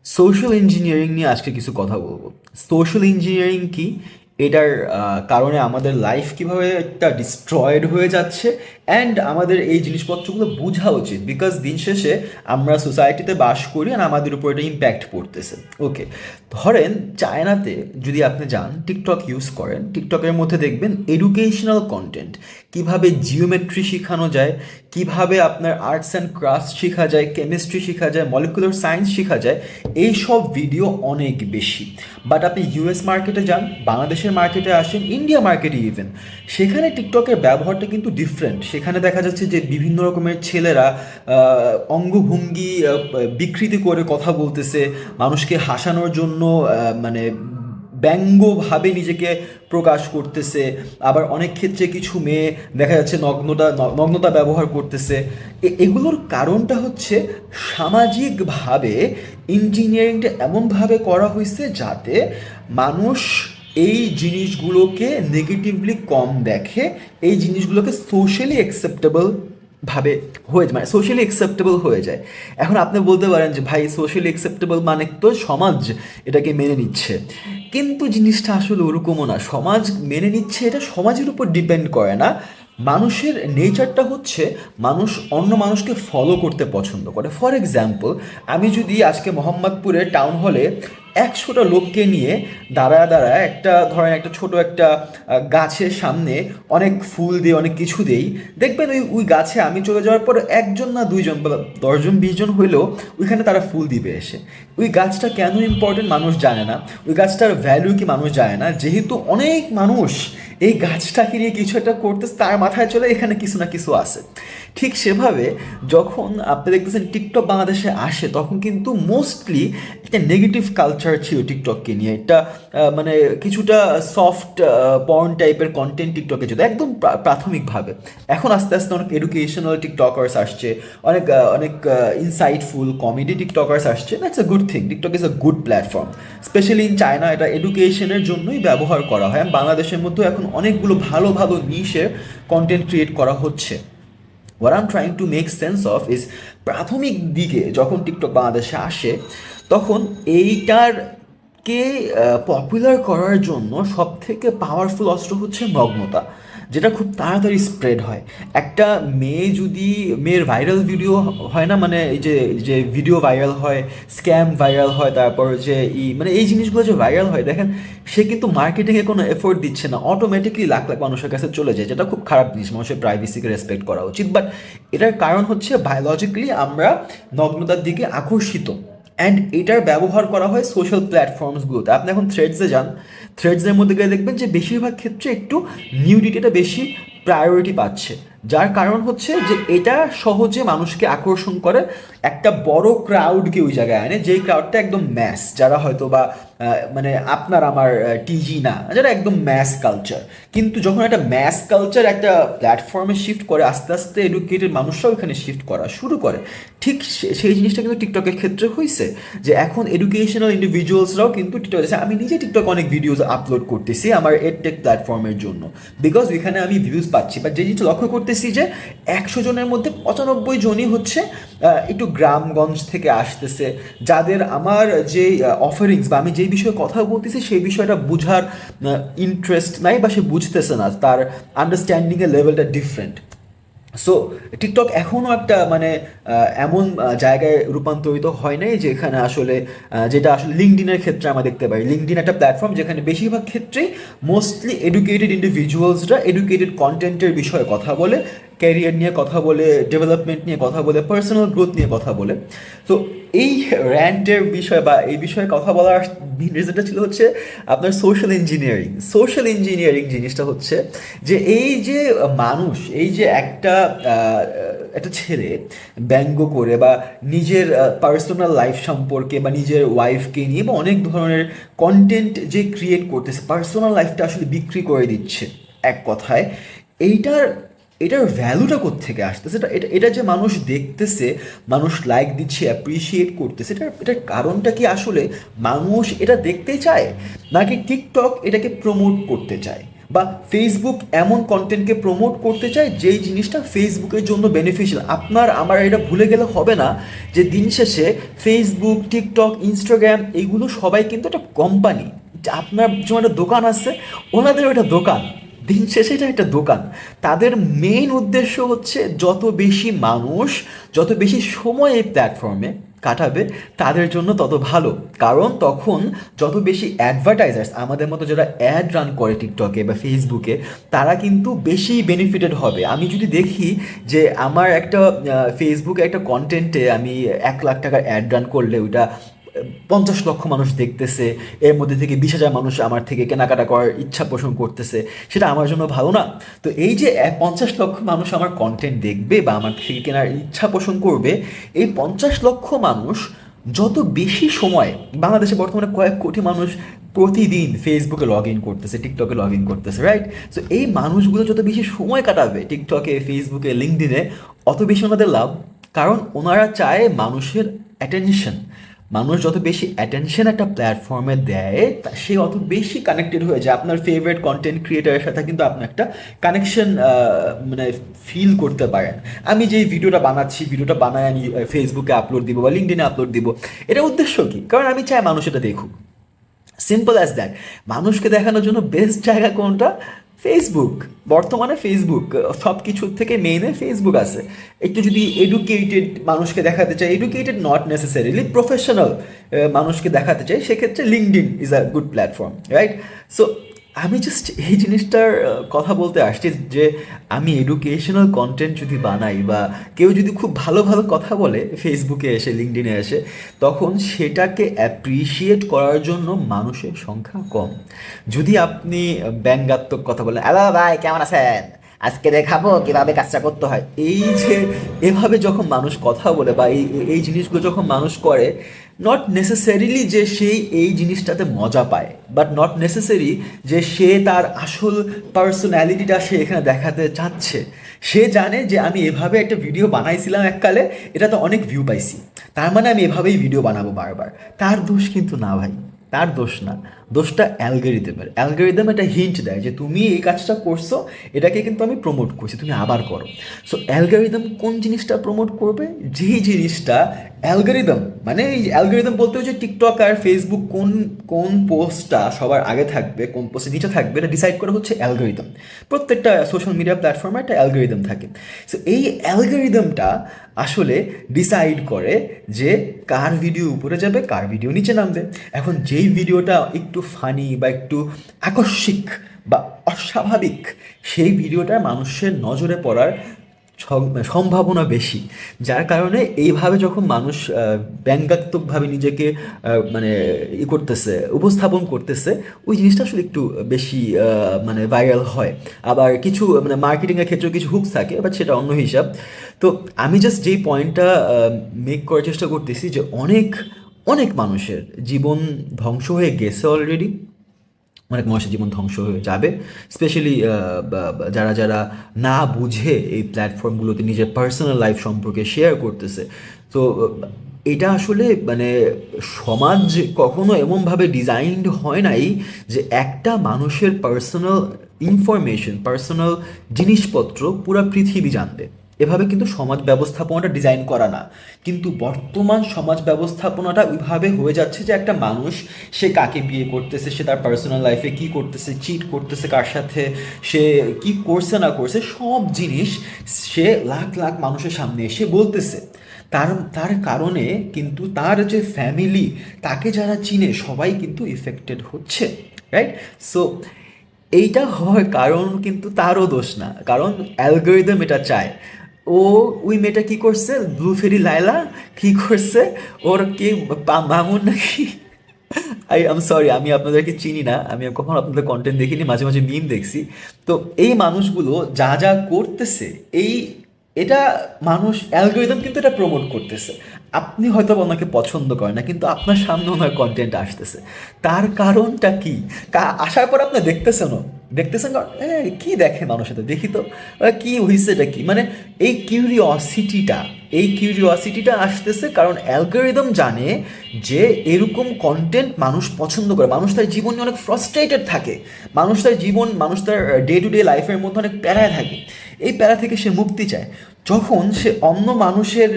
Social engineering নিয়ে আজকে কিছু কথা বলবো। সোশ্যাল ইঞ্জিনিয়ারিং কি, এটার কারণে আমাদের লাইফ কিভাবে একটা ডিস্ট্রয়েড হয়ে যাচ্ছে, অ্যান্ড আমাদের এই জিনিসপত্রগুলো বোঝা উচিত, বিকজ দিন শেষে আমরা সোসাইটিতে বাস করি আর আমাদের উপর এটা ইম্প্যাক্ট পড়তেছে। ওকে, ধরেন চায়নাতে যদি আপনি যান, টিকটক ইউজ করেন, টিকটকের মধ্যে দেখবেন এডুকেশনাল কন্টেন্ট, কিভাবে জিওমেট্রি শেখানো যায়, কিভাবে আপনার আর্টস অ্যান্ড ক্রাফটস শেখা যায়, কেমিস্ট্রি শেখা যায়, মলিকুলার সায়েন্স শেখা যায়, এইসব ভিডিও অনেক বেশি। বাট আপনি ইউএস মার্কেটে যান, বাংলাদেশের মার্কেটে আসেন, ইন্ডিয়া মার্কেটে ইভেন, সেখানে টিকটকের ব্যবহারটা কিন্তু ডিফারেন্ট। সেখানে দেখা যাচ্ছে যে বিভিন্ন রকমের ছেলেরা অঙ্গভঙ্গি বিকৃতি করে কথা বলতেছে, মানুষকে হাসানোর জন্য মানে ব্যঙ্গভাবে নিজেকে প্রকাশ করতেছে। আবার অনেক ক্ষেত্রে কিছু মেয়ে দেখা যাচ্ছে নগ্নতা ব্যবহার করতেছে। এগুলোর কারণটা হচ্ছে সামাজিকভাবে ইঞ্জিনিয়ারিংটা এমনভাবে করা হয়েছে যাতে মানুষ এই জিনিসগুলোকে নেগেটিভলি কম দেখে, এই জিনিসগুলোকে সোশ্যালি অ্যাকসেপ্টেবল ভাবে হয়ে যায়, মানে সোশ্যালি অ্যাকসেপ্টেবল হয়ে যায়। এখন আপনি বলতে পারেন যে ভাই সোশ্যালি অ্যাকসেপ্টেবল মানে তো সমাজ এটাকে মেনে নিচ্ছে, কিন্তু জিনিসটা আসলে ওরকমও না। সমাজ মেনে নিচ্ছে এটা সমাজের উপর ডিপেন্ড করে না। মানুষের নেচারটা হচ্ছে মানুষ অন্য মানুষকে ফলো করতে পছন্দ করে। ফর এক্সাম্পল, আমি যদি আজকে মোহাম্মদপুরের টাউন হলে 100টা লোককে নিয়ে দাঁড়ায় দাঁড়ায় ধরেন একটা ছোট একটা গাছের সামনে অনেক ফুল দিয়ে অনেক কিছু দেই, দেখবেন ওই ওই গাছে আমি চলে যাওয়ার পর একজন না দুইজন বা 10জন 20জন হইলেও ওইখানে তারা ফুল দিবে এসে। ওই গাছটা কেন ইম্পর্টেন্ট মানুষ জানে না, ওই গাছটার ভ্যালু কি মানুষ জানে না, যেহেতু অনেক মানুষ এই গাছটাকে নিয়ে কিছু একটা করতেছে, তার মাথায় চলে এখানে কিছু না কিছু আছে। ঠিক সেভাবে যখন আপনি দেখতেছেন টিকটক বাংলাদেশে আসে, তখন কিন্তু মোস্টলি একটা নেগেটিভ কালচার ছিল টিকটককে নিয়ে। একটা মানে কিছুটা সফট পর্ন টাইপের কন্টেন্ট টিকটকে যেত একদম প্রাথমিকভাবে। এখন আস্তে আস্তে অনেক এডুকেশনাল টিকটকার্স আসছে, অনেক অনেক ইনসাইটফুল কমেডি টিকটকার্স আসছে। That's a good thing. TikTok is a good platform. Specially in China এটা এডুকেশনের জন্যই ব্যবহার করা হয়। বাংলাদেশের মধ্যেও এখন অনেকগুলো ভালো ভালো নিশের কন্টেন্ট ক্রিয়েট করা হচ্ছে। What I am trying to make sense of is, প্রাথমিক দিকে যখন টিকটক বাংলাদেশে আসে, তখন এইটারকে পপুলার করার জন্য সব থেকে পাওয়ারফুল অস্ত্র হচ্ছে নগ্নতা, যেটা খুব তাড়াতাড়ি স্প্রেড হয়। একটা মেয়ে যদি, মেয়ের ভাইরাল ভিডিও হয় না, মানে এই যে যে ভিডিও ভাইরাল হয়, স্ক্যাম ভাইরাল হয়, তারপর যে মানে এই জিনিসগুলো যে ভাইরাল হয়, দেখেন সে কিন্তু মার্কেটিংয়ে কোনো এফোর্ট দিচ্ছে না, অটোমেটিকলি লাখ লাখ মানুষের কাছে চলে যায়, যেটা খুব খারাপ জিনিস। মানুষের প্রাইভেসিকে রেসপেক্ট করা উচিত। বাট এটার কারণ হচ্ছে বায়োলজিক্যালি আমরা নগ্নতার দিকে আকর্ষিত, অ্যান্ড এটার ব্যবহার করা হয় সোশ্যাল প্ল্যাটফর্মসগুলোতে। আপনি এখন থ্রেডসে যান, থ্রেডসের মধ্যে গিয়ে দেখবেন যে বেশিরভাগ ক্ষেত্রে একটু নিউডিটিটা বেশি প্রায়োরিটি পাচ্ছে, যার কারণ হচ্ছে যে এটা সহজে মানুষকে আকর্ষণ করে, একটা বড় ক্রাউডকে ওই জায়গায় আনে, যেই ক্রাউডটা একদম ম্যাস, যারা হয়তো বা মানে আপনার আমার টিজি না, যারা একদম ম্যাস কালচার। কিন্তু যখন একটা ম্যাস কালচার একটা প্ল্যাটফর্মে শিফট করে, আস্তে আস্তে এডুকেটেড মানুষরাও এখানে শিফট করা শুরু করে। ঠিক সেই জিনিসটা কিন্তু টিকটকের ক্ষেত্রে হয়েছে, যে এখন এডুকেশনাল ইন্ডিভিজুয়ালসরাও কিন্তু টিকটক, আমি নিজে টিকটক অনেক ভিডিওস আপলোড করতেছি আমার এডটেক প্ল্যাটফর্মের জন্য, বিকজ ওইখানে আমি ভিউজ পাচ্ছি। বাট যে জিনিসটা লক্ষ্য করতেছি যে 100 জনের মধ্যে 95 জনই হচ্ছে একটু গ্রামগঞ্জ থেকে আসতেছে, যাদের আমার যে অফারিংস বা আমি যেই বিষয়ে কথা বলতেছি সেই বিষয়টা বোঝার ইন্টারেস্ট নাই, বা সে বুঝতেছে না, তার আন্ডারস্ট্যান্ডিংয়ের লেভেলটা ডিফারেন্ট। সো টিকটক এখনও একটা মানে এমন জায়গায় রূপান্তরিত হয় নাই যেখানে আসলে যেটা আসলে লিঙ্কডিনের ক্ষেত্রে আমরা দেখতে পাই। লিঙ্কডিন একটা প্ল্যাটফর্ম যেখানে বেশিরভাগ ক্ষেত্রেই মোস্টলি এডুকেটেড ইন্ডিভিজুয়ালসরা এডুকেটেড কন্টেন্টের বিষয়ে কথা বলে, ক্যারিয়ার নিয়ে কথা বলে, ডেভেলপমেন্ট নিয়ে কথা বলে, পার্সোনাল গ্রোথ নিয়ে কথা বলে। তো এই র্যান্টের বিষয় বা এই বিষয়ে কথা বলার রিজনটা ছিল হচ্ছে আপনার সোশ্যাল ইঞ্জিনিয়ারিং। সোশ্যাল ইঞ্জিনিয়ারিং জিনিসটা হচ্ছে যে এই যে মানুষ, এই যে একটা ছেলে ব্যঙ্গ করে বা নিজের পার্সোনাল লাইফ সম্পর্কে বা নিজের ওয়াইফকে নিয়ে বা অনেক ধরনের কন্টেন্ট যে ক্রিয়েট করতেছে, পার্সোনাল লাইফটা আসলে বিক্রি করে দিচ্ছে এক কথায়। এইটার এটার ভ্যালুটা কোত্থেকে আসতেছে? এটা এটা এটা যে মানুষ দেখতেছে, মানুষ লাইক দিচ্ছে, অ্যাপ্রিসিয়েট করতেছে, এটার কারণটা কি আসলে মানুষ এটা দেখতে চায়, নাকি টিকটক এটাকে প্রমোট করতে চায়? বা ফেসবুক এমন কন্টেন্টকে প্রমোট করতে চায় যেই জিনিসটা ফেসবুকের জন্য বেনিফিশিয়াল। আপনার আমার এটা ভুলে গেলে হবে না যে দিন শেষে ফেসবুক, টিকটক, ইনস্টাগ্রাম এগুলো সবাই কিন্তু একটা কোম্পানি। আপনার যেমন একটা দোকান আছে, ওনাদেরও একটা দোকান, দিন শেষে এটা একটা দোকান। তাদের মেইন উদ্দেশ্য হচ্ছে যত বেশি মানুষ যত বেশি সময় এই প্ল্যাটফর্মে কাটাবে তাদের জন্য তত ভালো। কারণ তখন যত বেশি অ্যাডভার্টাইজার্স আমাদের মতো যারা অ্যাড রান করে টিকটকে বা ফেসবুকে, তারা কিন্তু বেশি বেনিফিটেড হবে। আমি যদি দেখি যে আমার একটা ফেসবুকে একটা কন্টেন্টে আমি 1 লাখ টাকার অ্যাড রান করলে ওইটা 50 লক্ষ মানুষ দেখতেছে, এর মধ্যে থেকে 20,000 মানুষ আমার থেকে কেনাকাটা করার ইচ্ছা পোষণ করতেছে, সেটা আমার জন্য ভালো না? তো এই যে 50 লক্ষ মানুষ আমার কন্টেন্ট দেখবে বা আমার থেকে কেনার ইচ্ছা পোষণ করবে, এই 50 লক্ষ মানুষ যত বেশি সময়, বাংলাদেশে বর্তমানে কয়েক কোটি মানুষ প্রতিদিন ফেসবুকে লগ ইন করতেছে, টিকটকে লগ ইন করতেছে, রাইট? সো এই মানুষগুলো যত বেশি সময় কাটাবে টিকটকে, ফেসবুকে, লিঙ্কডইনে, অত বেশি ওনাদের লাভ। কারণ ওনারা চায় মানুষের অ্যাটেনশন। মানুষ যত বেশি অ্যাটেনশন একটা প্ল্যাটফর্মে দেয় সে অত বেশি কানেক্টেড হয়ে যায়। আপনার ফেভারিট কন্টেন্ট ক্রিয়েটারের সাথে কিন্তু আপনি একটা কানেকশন মানে ফিল করতে পারেন। আমি যে ভিডিওটা বানাচ্ছি, ভিডিওটা বানায় আমি ফেসবুকে আপলোড দিব বা লিঙ্কডিনে আপলোড দিব, এটা উদ্দেশ্য কি? কারণ আমি চাই মানুষ এটা দেখুক। Simple as that. মানুষকে দেখানোর জন্য বেস্ট জায়গা কোনটা? ফেসবুক। বর্তমানে ফেসবুক সব কিছুর থেকে মেইনে ফেসবুক আছে। একটু যদি এডুকেটেড মানুষকে দেখাতে চাই, এডুকেটেড নট নেসেসারিলি প্রফেশনাল মানুষকে দেখাতে চাই, সেক্ষেত্রে LinkedIn is a good platform, right? So আমি জাস্ট এই জিনিসটার কথা বলতে আসছি যে আমি এডুকেশনাল কন্টেন্ট যদি বানাই বা কেউ যদি খুব ভালো ভালো কথা বলে ফেসবুকে এসে, লিঙ্কডইনে এসে, তখন সেটাকে অ্যাপ্রিসিয়েট করার জন্য মানুষের সংখ্যা কম। যদি আপনি ব্যঙ্গাত্মক কথা বলেন, হ্যালো ভাই কেমন আছেন, আজকে দেখাবো কিভাবে কাজটা করতে হয়, এই যে এভাবে যখন মানুষ কথা বলে বা এই এই জিনিসগুলো যখন মানুষ করে, নট নেসেসারিলি যে সেই এই জিনিসটাতে মজা পায়, বাট নট নেসেসারি যে সে তার আসল পার্সোনালিটিটা সে এখানে দেখাতে চাচ্ছে। সে জানে যে আমি এভাবে একটা ভিডিও বানাইছিলাম এককালে, এটাতে অনেক ভিউ পাইছি, তার মানে আমি এভাবেই ভিডিও বানাবো বারবার। তার দোষ কিন্তু না ভাই, তার দোষ না, দোষটা অ্যালগরিদমের। অ্যালগরিদম একটা হিন্ট দেয় যে তুমি এই কাজটা করছো, এটাকে কিন্তু আমি প্রমোট করছি, তুমি আবার করো। সো অ্যালগরিদম কোন জিনিসটা প্রমোট করবে? যেই জিনিসটা অ্যালগরিদম, মানে এই অ্যালগরিদম বলতে হচ্ছে টিকটক আর ফেসবুক কোন কোন পোস্টটা সবার আগে থাকবে, কোন পোস্টের নিচে থাকবে, এটা ডিসাইড করা হচ্ছে অ্যালগরিদম। প্রত্যেকটা সোশ্যাল মিডিয়া প্ল্যাটফর্মে একটা অ্যালগরিদম থাকে। সো এই অ্যালগরিদমটা আসলে ডিসাইড করে যে কার ভিডিও উপরে যাবে, কার ভিডিও নিচে নামবে। এখন যেই ভিডিওটা একটু ফানি বা একটু আকস্মিক বা অস্বাভাবিক, সেই ভিডিওটা মানুষের নজরে পড়ার সম্ভাবনা বেশি। যার কারণে এইভাবে যখন মানুষ ব্যঙ্গাত্মকভাবে নিজেকে মানে করতেছে, উপস্থাপন করতেছে, ওই জিনিসটা আসলে একটু বেশি মানে ভাইরাল হয়। আবার কিছু মানে মার্কেটিংয়ের ক্ষেত্রেও কিছু হুকস থাকে, বাট সেটা অন্য হিসাব। তো আমি জাস্ট যেই পয়েন্টটা মেক করার চেষ্টা করতেছি যে অনেক অনেক মানুষের জীবন ধ্বংস হয়ে গেছে অলরেডি, অনেক মানুষের জীবন ধ্বংস হয়ে যাবে, স্পেশালি যারা যারা না বুঝে এই প্ল্যাটফর্মগুলোতে নিজের পার্সোনাল লাইফ সম্পর্কে শেয়ার করতেছে। তো এটা আসলে মানে সমাজ কখনো এমনভাবে ডিজাইনড হয় নাই যে একটা মানুষের পার্সোনাল ইনফরমেশন, পার্সোনাল জিনিসপত্র পুরো পৃথিবী জানবে। এভাবে কিন্তু সমাজ ব্যবস্থাপনাটা ডিজাইন করা না। কিন্তু বর্তমান সমাজ ব্যবস্থাপনাটা ওইভাবে হয়ে যাচ্ছে যে একটা মানুষ সে কাকে বিয়ে করতেছে, সে তার পার্সোনাল লাইফে কী করতেছে, চিট করতেছে কার সাথে, সে কি করছে না করছে, সব জিনিস সে লাখ লাখ মানুষের সামনে এসে বলতেছে। তার তার কারণে কিন্তু তার যে ফ্যামিলি, তাকে যারা চিনে সবাই কিন্তু ইফেক্টেড হচ্ছে, রাইট? সো এইটা হওয়ার কারণ কিন্তু তারও দোষ না, কারণ অ্যালগরিদম এটা চায়। ও ওই মেয়েটা কী করছে, ব্লু ফেরি লায়লা কী করছে, ওর কে মামুন নাকি, আই সরি, আমি আপনাদেরকে চিনি না, আমি কখনো আপনাদের কন্টেন্ট দেখিনি, মাঝে মাঝে মিম দেখছি। তো এই মানুষগুলো যা যা করতেছে, এটা মানুষ অ্যালগরিদম কিন্তু এটা প্রমোট করতেছে। আপনি হয়তো ওনাকে পছন্দ করেন না, কিন্তু আপনার সামনে ওনার কন্টেন্ট আসতেছে। তার কারণটা কি? আসার পর আপনি দেখতেছেনও, দেখতেছেন কি দেখে মানুষ, এটা দেখি তো কি হয়েছে, এটা কি, মানে এই কিউরিওসিটিটা, এই কিউরিওসিটিটা আসতেছে কারণ অ্যালগোরিদম জানে যে এরকম কন্টেন্ট মানুষ পছন্দ করে। মানুষ তার জীবনে অনেক ফ্রাস্ট্রেটেড থাকে, মানুষ তার ডে টু ডে লাইফের মধ্যে অনেক প্যারায় থাকে। এই প্যারা থেকে সে মুক্তি চায়। যখন সে অন্য মানুষের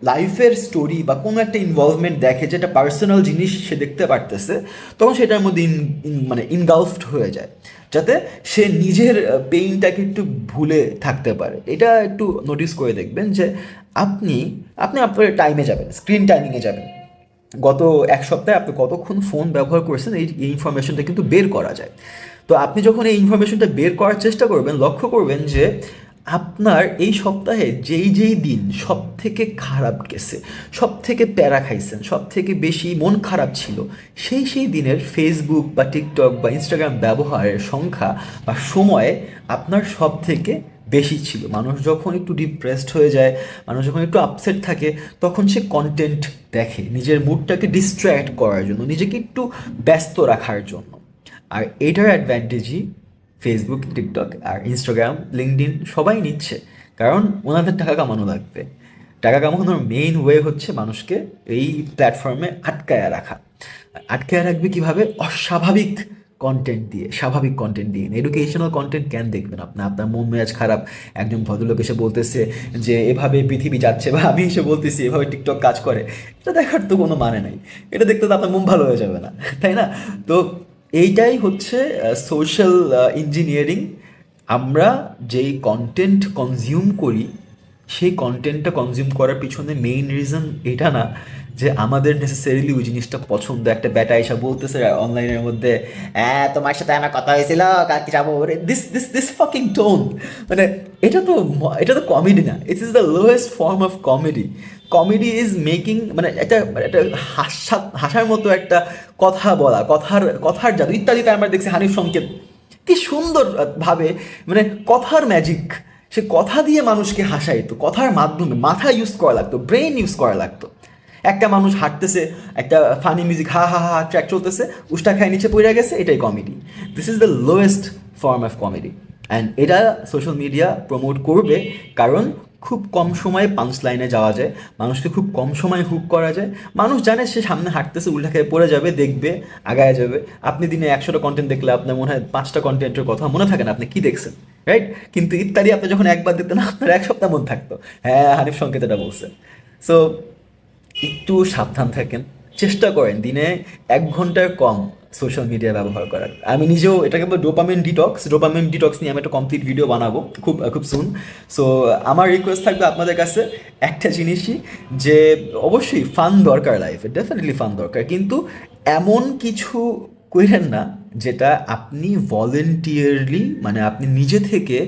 লাইফের স্টোরি বা কোনো একটা ইনভলভমেন্ট দেখে, যেটা পার্সোনাল জিনিস সে দেখতে পারতেছে, তখন সেটার মধ্যে মানে ইনগালফড হয়ে যায়, যাতে সে নিজের পেইনটাকে একটু ভুলে থাকতে পারে। এটা একটু নোটিস করে দেখবেন যে আপনি আপনি আপনার টাইমে যাবেন, স্ক্রিন টাইমিংয়ে যাবেন, গত এক সপ্তাহে আপনি কতক্ষণ ফোন ব্যবহার করেছেন, এই ইনফরমেশনটা কিন্তু বের করা যায়। তো আপনি যখন এই ইনফরমেশনটা বের করার চেষ্টা করবেন, লক্ষ্য করবেন যে আপনার এই সপ্তাহে যেই দিন সব থেকে খারাপ গেছে, সব থেকে প্যারা খাইছেন, সব থেকে বেশি মন খারাপ ছিল, সেই দিনের ফেসবুক বা টিকটক বা ইনস্টাগ্রাম ব্যবহারের সংখ্যা বা সময় আপনার সব থেকে বেশি ছিল। মানুষ যখন একটু ডিপ্রেসড হয়ে যায়, মানুষ যখন একটু আপসেট থাকে, তখন সে কন্টেন্ট দেখে নিজের মুডটাকে ডিস্ট্র্যাক্ট করার জন্য, নিজেকে একটু ব্যস্ত রাখার জন্য। আর এটার অ্যাডভান্টেজই ফেসবুক, টিকটক আর ইনস্টাগ্রাম, লিঙ্কডইন সবাই নিচ্ছে, কারণ ওনাদের টাকা কামানো লাগবে। টাকা কামানোর মেইন ওয়ে হচ্ছে মানুষকে এই প্ল্যাটফর্মে আটকায়া রাখা। আটকায়া রাখবে কীভাবে? অস্বাভাবিক কন্টেন্ট দিয়ে, স্বাভাবিক কন্টেন্ট দিয়ে। এডুকেশনাল কন্টেন্ট কেন দেখবেন আপনি? আপনার মন মেজাজ খারাপ, একজন ভদ্রলোক এসে বলতেছে যে এভাবে পৃথিবী যাচ্ছে, বা আমি এসে বলতেছি এভাবে টিকটক কাজ করে, এটা দেখার তো কোনো মানে নাই। এটা দেখতে তো আপনার মন ভালো হয়ে যাবে না, তাই না? তো এইটাই হচ্ছে সোশ্যাল ইঞ্জিনিয়ারিং। আমরা যেই কন্টেন্ট কনজিউম করি, সেই কন্টেন্টটা কনজিউম করার পিছনে মেইন রিজন এটা না যে আমাদের নেসেসারিলি ওই জিনিসটা পছন্দ। একটা ব্যাটা এসে বলতেছে অনলাইনের মধ্যে, হ্যাঁ তোমার সাথে আমার কথা হয়েছিল, কালকে যাবো, this this this fucking tone, মানে এটা তো কমেডি না। It is the lowest form of comedy. Comedy is making, মানে একটা হাসার মতো একটা কথা বলা, কথার জাদু ইত্যাদিতে আমরা দেখছি হানিফ সংকেত কি সুন্দর ভাবে, মানে কথার ম্যাজিক, সে কথা দিয়ে মানুষকে হাসাইতো, কথার মাধ্যমে। মাথা ইউজ করা লাগতো, ব্রেন ইউজ করা লাগতো। একটা মানুষ হাঁটতেছে, একটা ফানি মিউজিক, হা হা হা ট্র্যাক চলতেছে, উষ্টা খায় নিচে পড়ে গেছে, এটাই comedy. This is the lowest form of comedy. And এটা সোশ্যাল মিডিয়া প্রমোট করবে, কারণ খুব কম সময়ে পাঞ্চ লাইনে যাওয়া যায়, মানুষকে খুব কম সময়ে হুক করা যায়। মানুষ জানে সে সামনে হাঁটতেছে, উল্টা খেয়ে পড়ে যাবে, দেখবে, আগায় যাবে। আপনি দিনে 100টা কন্টেন্ট দেখলে আপনার মনে হয় 5টা কন্টেন্টের কথা মনে থাকে না আপনি কী দেখছেন, রাইট? কিন্তু ইত্যাদি আপনি যখন একবার দেখতেন, আপনার 1 সপ্তাহ মন থাকতো, হ্যাঁ হানিফ সংকেত এটা বলছে। সো একটু সাবধান থাকেন, চেষ্টা করেন দিনে 1 ঘন্টার কম সোশ্যাল মিডিয়া ব্যবহার করার। আমি নিজেও এটাকে বলবো ডোপামিন ডিটক্স নিয়ে আমি একটা কমপ্লিট ভিডিও বানাবো খুব সুন। সো আমার রিকোয়েস্ট থাকবে আপনাদের কাছে একটা জিনিসই, যে অবশ্যই ফান দরকার লাইফে, ডেফিনেটলি ফান দরকার, কিন্তু এমন কিছু করেন না যেটা আপনি ভলেন্টিয়ারলি, মানে আপনি নিজে থেকে,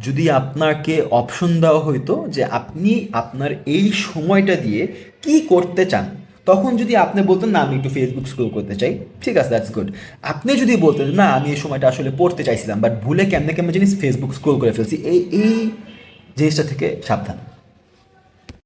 যদি আপনাকে অপশন দেওয়া হইতো যে আপনি আপনার এই সময়টা দিয়ে কি করতে চান, তখন যদি আপনি বলতেন না আমি একটু ফেসবুক স্ক্রল করতে চাই, ঠিক আছে, দ্যাটস গুড। আপনি যদি বলতেন না আমি এই সময়টা আসলে পড়তে চাইছিলাম, বাট ভুলে কেমনে কেমনে জিনিস ফেসবুক স্ক্রল করে ফেলছি, এই জিনিসটা থেকে সাবধান।